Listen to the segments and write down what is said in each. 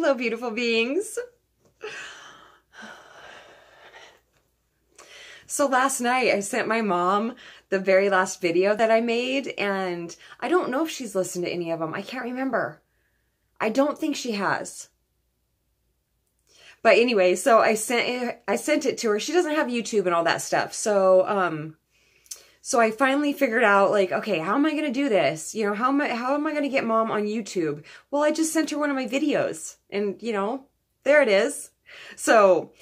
Hello, beautiful beings. So last night I sent my mom the very last video that I made, and I don't know if she's listened to any of them. I can't remember. I don't think she has. But anyway, so I sent it to her. She doesn't have YouTube and all that stuff. So so I finally figured out, like, okay, how am I going to do this? You know, how am I going to get mom on YouTube? Well, I just sent her one of my videos, and you know, there it is. So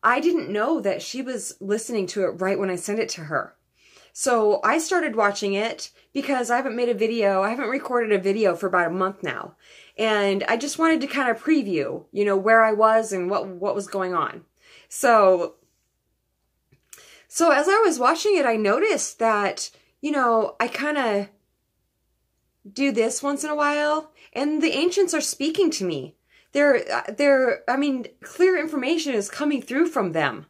I didn't know that she was listening to it right when I sent it to her. So I started watching it because I haven't recorded a video for about a month now. And I just wanted to kind of preview, you know, where I was and what was going on. So as I was watching it, I noticed that, you know, I kind of do this once in a while, and the ancients are speaking to me. I mean, clear information is coming through from them.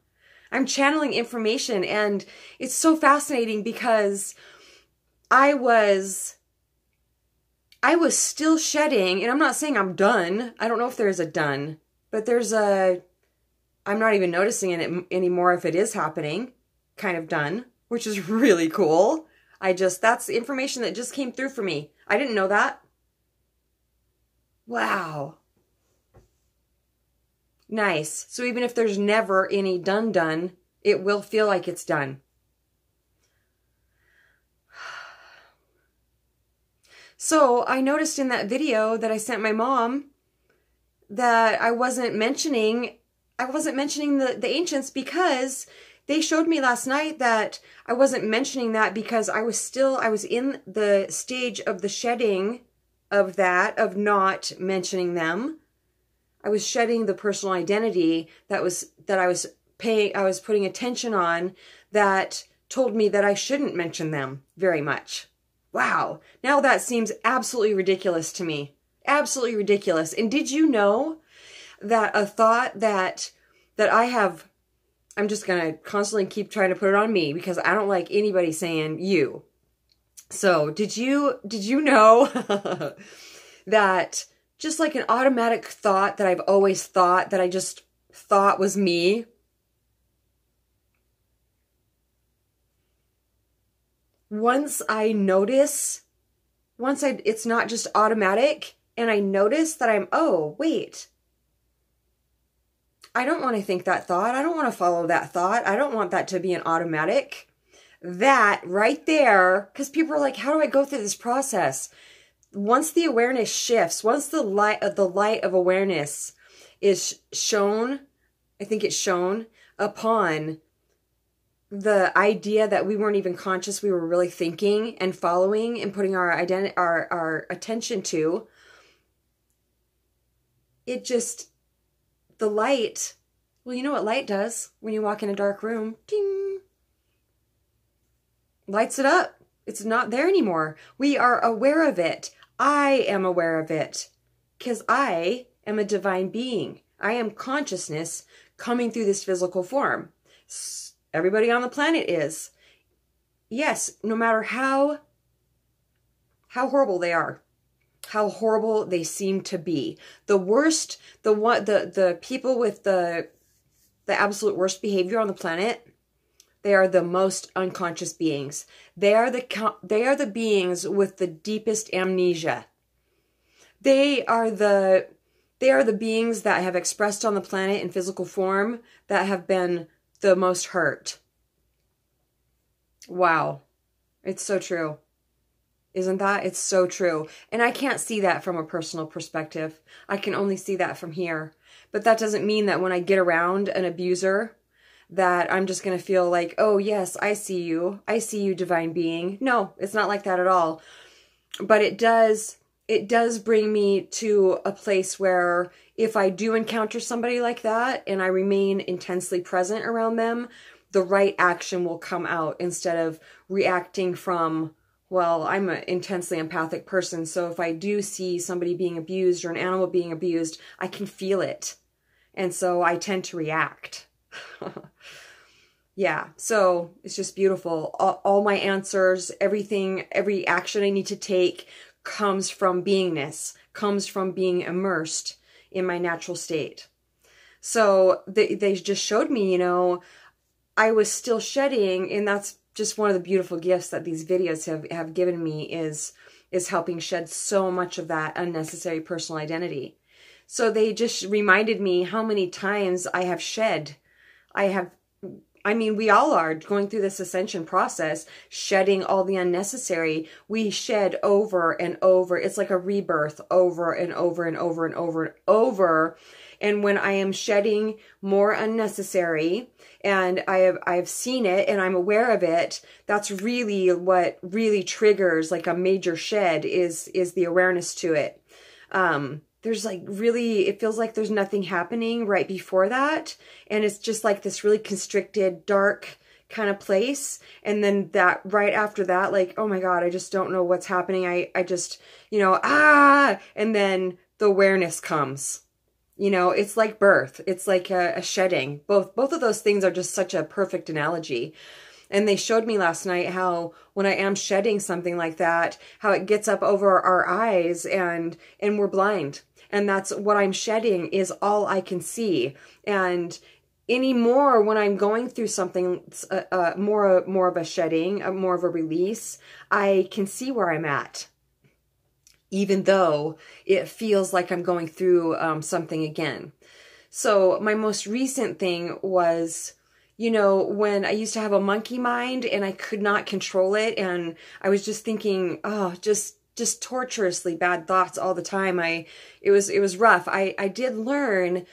I'm channeling information, and it's so fascinating because I was still shedding, and I'm not saying I'm done. I don't know if there's a done, but I'm not even noticing it anymore if it is happening, kind of done, which is really cool. That's the information that just came through for me. I didn't know that. Wow. Nice. So even if there's never any done, it will feel like it's done. So I noticed in that video that I sent my mom that I wasn't mentioning the ancients, because they showed me last night that I wasn't mentioning that because I was in the stage of the shedding of not mentioning them. I was shedding the personal identity that I was putting attention on, that told me that I shouldn't mention them very much. Wow. Now that seems absolutely ridiculous to me. Absolutely ridiculous. And did you know that a thought that I have, I'm just going to constantly keep trying to put it on me because I don't like anybody saying you. So did you know that just like an automatic thought that I've always thought, that I just thought was me, it's not just automatic, and I notice that oh, wait, I don't want to think that thought. I don't want to follow that thought. I don't want that to be an automatic. That right there, because people are like, how do I go through this process? Once the awareness shifts, once the light of awareness is shown, I think it's shown upon the idea that we weren't even conscious, we were really thinking and following and putting our attention to, the light, well, you know what light does when you walk in a dark room? Ding! Lights it up. It's not there anymore. We are aware of it. I am aware of it because I am a divine being. I am consciousness coming through this physical form. Everybody on the planet is. Yes, no matter how horrible they are, how horrible they seem to be. The worst, the people with the absolute worst behavior on the planet, they are the most unconscious beings. They are the beings with the deepest amnesia. They are the beings that have expressed on the planet in physical form that have been the most hurt. Wow. It's so true. Isn't that? It's so true. And I can't see that from a personal perspective. I can only see that from here. But that doesn't mean that when I get around an abuser, that I'm just going to feel like, oh yes, I see you, divine being. No, it's not like that at all. But it does bring me to a place where if I do encounter somebody like that and I remain intensely present around them, the right action will come out instead of reacting from, well, I'm an intensely empathic person, so if I do see somebody being abused or an animal being abused, I can feel it. And so I tend to react. Yeah, so it's just beautiful. All my answers, everything, every action I need to take comes from beingness, comes from being immersed in my natural state. So they just showed me, you know, I was still shedding, and that's just one of the beautiful gifts that these videos have given me is helping shed so much of that unnecessary personal identity. So they just reminded me how many times I have shed. I mean, we all are going through this ascension process, shedding all the unnecessary. We shed over and over. It's like a rebirth over and over and over and over and over. And when I am shedding more unnecessary, and I've seen it and I'm aware of it, that's really what really triggers like a major shed is the awareness to it. There's like really, it feels like there's nothing happening right before that. And it's just like this really constricted, dark kind of place. And then that right after that, like, oh my God, I just don't know what's happening. I just, you know, and then the awareness comes. You know, it's like birth. It's like a shedding. Both of those things are just such a perfect analogy. And they showed me last night how when I am shedding something like that, how it gets up over our eyes and we're blind. And that's what I'm shedding is all I can see. And anymore, when I'm going through something more of a shedding, more of a release, I can see where I'm at, even though it feels like I'm going through something again. So my most recent thing was, you know, when I used to have a monkey mind and I could not control it, and I was just thinking, oh, just torturously bad thoughts all the time. It was rough. I learned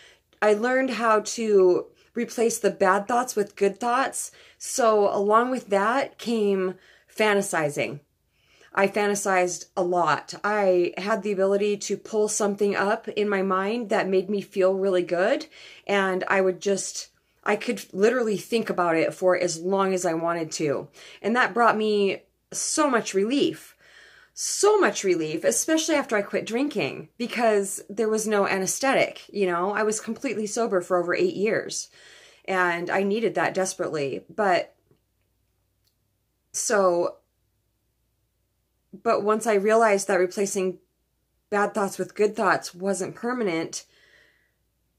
how to replace the bad thoughts with good thoughts. So along with that came fantasizing. I fantasized a lot. I had the ability to pull something up in my mind that made me feel really good. And I could literally think about it for as long as I wanted to. And that brought me so much relief. So much relief, especially after I quit drinking, because there was no anesthetic. You know, I was completely sober for over 8 years, and I needed that desperately. But once I realized that replacing bad thoughts with good thoughts wasn't permanent,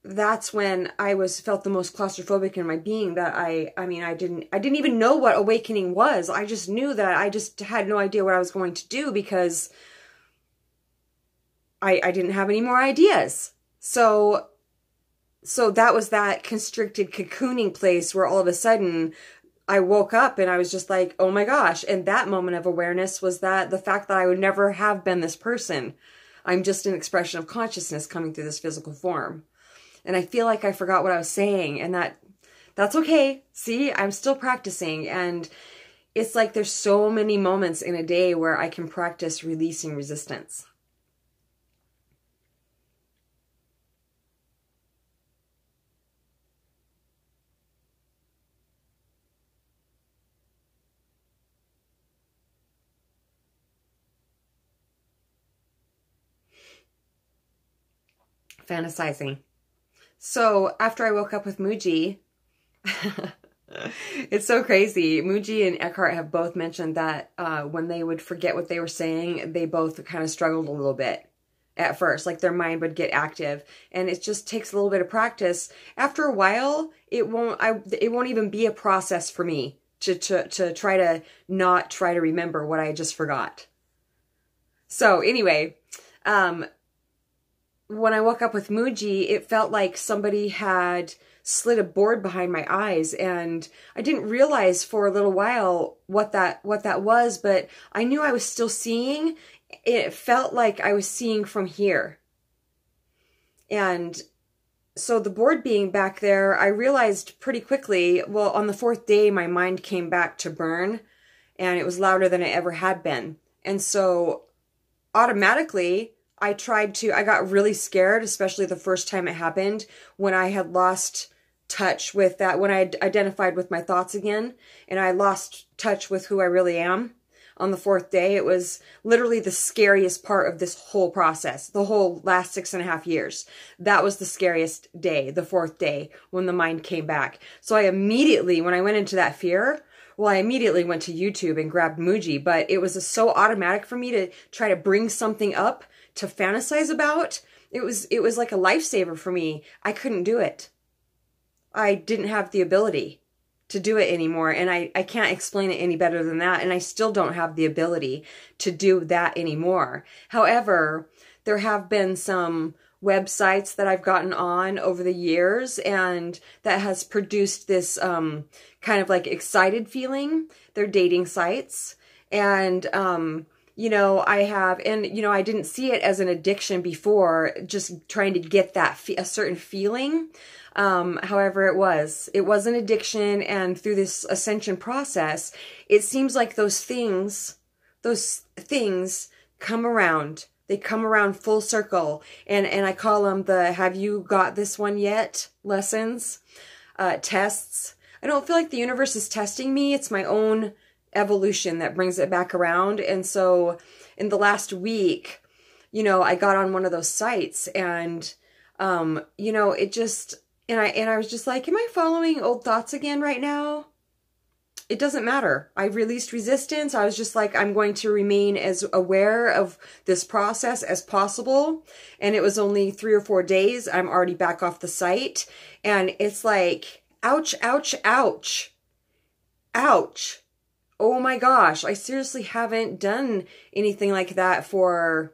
that's when I felt the most claustrophobic in my being. That I didn't even know what awakening was. I just knew that I just had no idea what I was going to do because I didn't have any more ideas. So that was that constricted cocooning place where all of a sudden I woke up and I was just like, oh my gosh. And that moment of awareness was that the fact that I would never have been this person. I'm just an expression of consciousness coming through this physical form. And I feel like I forgot what I was saying, and that's okay. See, I'm still practicing, and it's like there's so many moments in a day where I can practice releasing resistance. Fantasizing. So after I woke up with Mamaji, it's so crazy. Mamaji and Eckhart have both mentioned that when they would forget what they were saying, they both kind of struggled a little bit at first. Like their mind would get active, and it just takes a little bit of practice. After a while, it won't even be a process for me to try to not try to remember what I just forgot. So anyway, when I woke up with Mamaji, it felt like somebody had slid a board behind my eyes, and I didn't realize for a little while what that was, but I knew I was still seeing. It felt like I was seeing from here. And so the board being back there, I realized pretty quickly, well, on the 4th day, my mind came back to burn, and it was louder than it ever had been. And so automatically, I got really scared, especially the first time it happened, when I had lost touch with that, when I identified with my thoughts again, and I lost touch with who I really am. On the 4th day, it was literally the scariest part of this whole process, the whole last 6.5 years. That was the scariest day, the 4th day, when the mind came back. So I immediately, when I went into that fear, well, I immediately went to YouTube and grabbed Mamaji, but it was so automatic for me to try to bring something up to fantasize about, it was like a lifesaver for me. I couldn't do it. I didn't have the ability to do it anymore. And I can't explain it any better than that. And I still don't have the ability to do that anymore. However, there have been some websites that I've gotten on over the years, and that has produced this kind of like excited feeling. They're dating sites. And, you know, I have, and, you know, I didn't see it as an addiction before, just trying to get that, a certain feeling. However, it was an addiction. And through this ascension process, it seems like those things come around. They come around full circle. And I call them the, have you got this one yet? Lessons, tests. I don't feel like the universe is testing me. It's my own evolution that brings it back around. And so in the last week, you know, I got on one of those sites, and, you know, it just, and I was just like, am I following old thoughts again right now? It doesn't matter. I released resistance. I was just like, I'm going to remain as aware of this process as possible. And it was only 3 or 4 days. I'm already back off the site. And it's like, ouch, ouch, ouch, ouch. Oh my gosh. I seriously haven't done anything like that for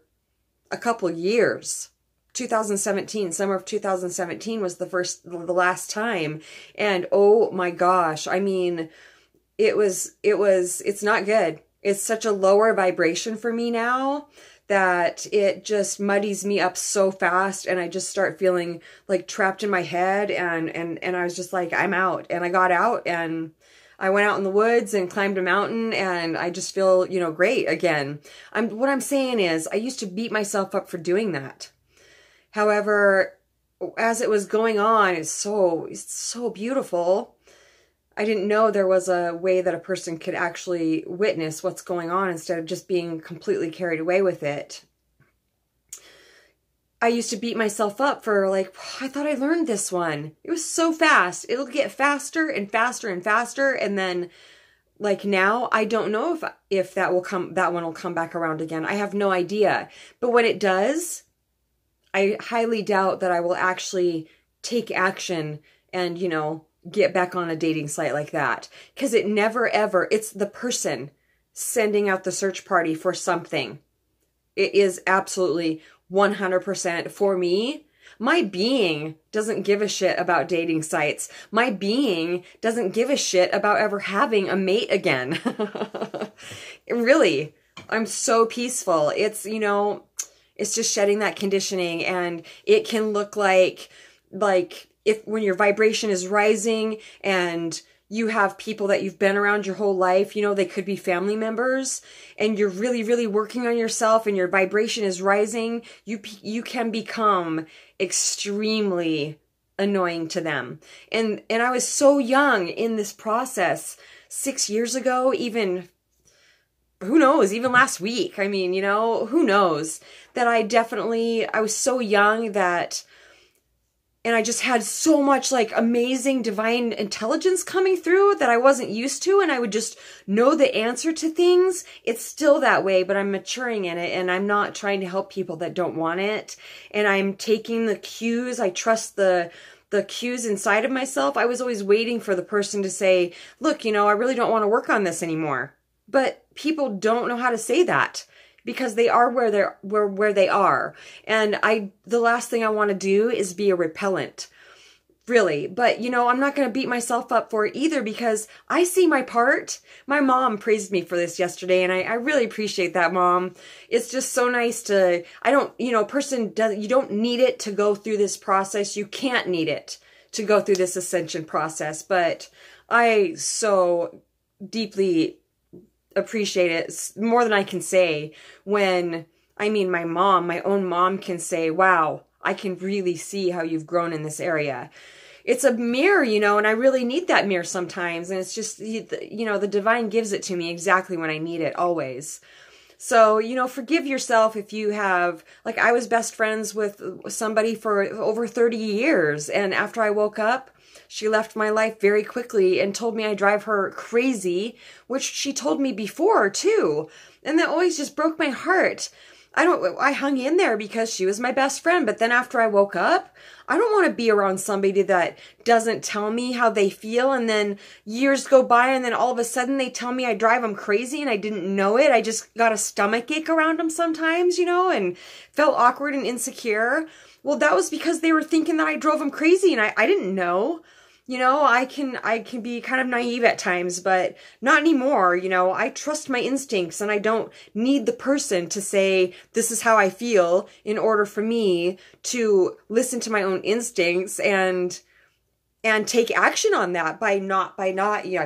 a couple years. 2017, summer of 2017 was the last time. And oh my gosh. I mean, it's not good. It's such a lower vibration for me now that it just muddies me up so fast, and I just start feeling like trapped in my head, and I was just like, I'm out. And I got out, and I went out in the woods and climbed a mountain, and I just feel, you know, great again. What I'm saying is, I used to beat myself up for doing that. However, as it was going on, it's so beautiful. I didn't know there was a way that a person could actually witness what's going on instead of just being completely carried away with it. I used to beat myself up for like, I thought I learned this one. It was so fast. It'll get faster and faster and faster. And then like now, I don't know if that one will come back around again. I have no idea. But when it does, I highly doubt that I will actually take action and, you know, get back on a dating site like that. Because it never ever, it's the person sending out the search party for something. It is absolutely 100% for me. My being doesn't give a shit about dating sites. My being doesn't give a shit about ever having a mate again. Really, I'm so peaceful. It's, you know, it's just shedding that conditioning, and it can look like when your vibration is rising and you have people that you've been around your whole life, you know, they could be family members, and you're really, really working on yourself and your vibration is rising, you can become extremely annoying to them. And I was so young in this process 6 years ago, even, who knows, even last week. I mean, you know, who knows, that I was so young that, and I just had so much like amazing divine intelligence coming through that I wasn't used to. And I would just know the answer to things. It's still that way, but I'm maturing in it, and I'm not trying to help people that don't want it. And I'm taking the cues. I trust the cues inside of myself. I was always waiting for the person to say, look, you know, I really don't want to work on this anymore. But people don't know how to say that, because they are where they are. And the last thing I want to do is be a repellent, really. But, you know, I'm not going to beat myself up for it either, because I see my part. My mom praised me for this yesterday, and I really appreciate that, Mom. It's just so nice to, you don't need it to go through this process. You can't need it to go through this ascension process. But I so deeply appreciate it, more than I can say, when, I mean, my own mom can say, wow, I can really see how you've grown in this area. It's a mirror, you know, and I really need that mirror sometimes. And it's just, you know, the divine gives it to me exactly when I need it, always. So, you know, forgive yourself if you have, like, I was best friends with somebody for over 30 years. And after I woke up, she left my life very quickly and told me I drive her crazy, which she told me before too. And that always just broke my heart. I hung in there because she was my best friend. But then after I woke up, I don't want to be around somebody that doesn't tell me how they feel. And then years go by and then all of a sudden they tell me I drive them crazy and I didn't know it. I just got a stomach ache around them sometimes, you know, and felt awkward and insecure. Well, that was because they were thinking that I drove them crazy and I didn't know. You know, I can be kind of naive at times, but not anymore. You know, I trust my instincts and I don't need the person to say, this is how I feel, in order for me to listen to my own instincts and take action on that by not,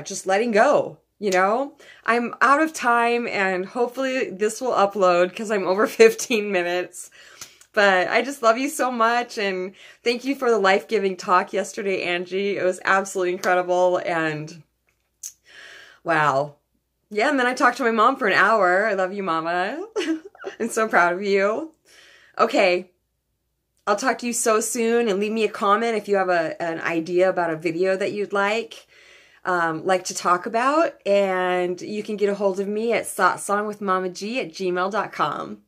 just letting go. You know, I'm out of time and hopefully this will upload because I'm over 15 minutes. But I just love you so much, and thank you for the life-giving talk yesterday, Angie. It was absolutely incredible, and wow. Yeah, and then I talked to my mom for an hour. I love you, Mama. I'm so proud of you. Okay, I'll talk to you so soon, and leave me a comment if you have an idea about a video that you'd like to talk about, and you can get a hold of me at satsongwithmamaji@gmail.com.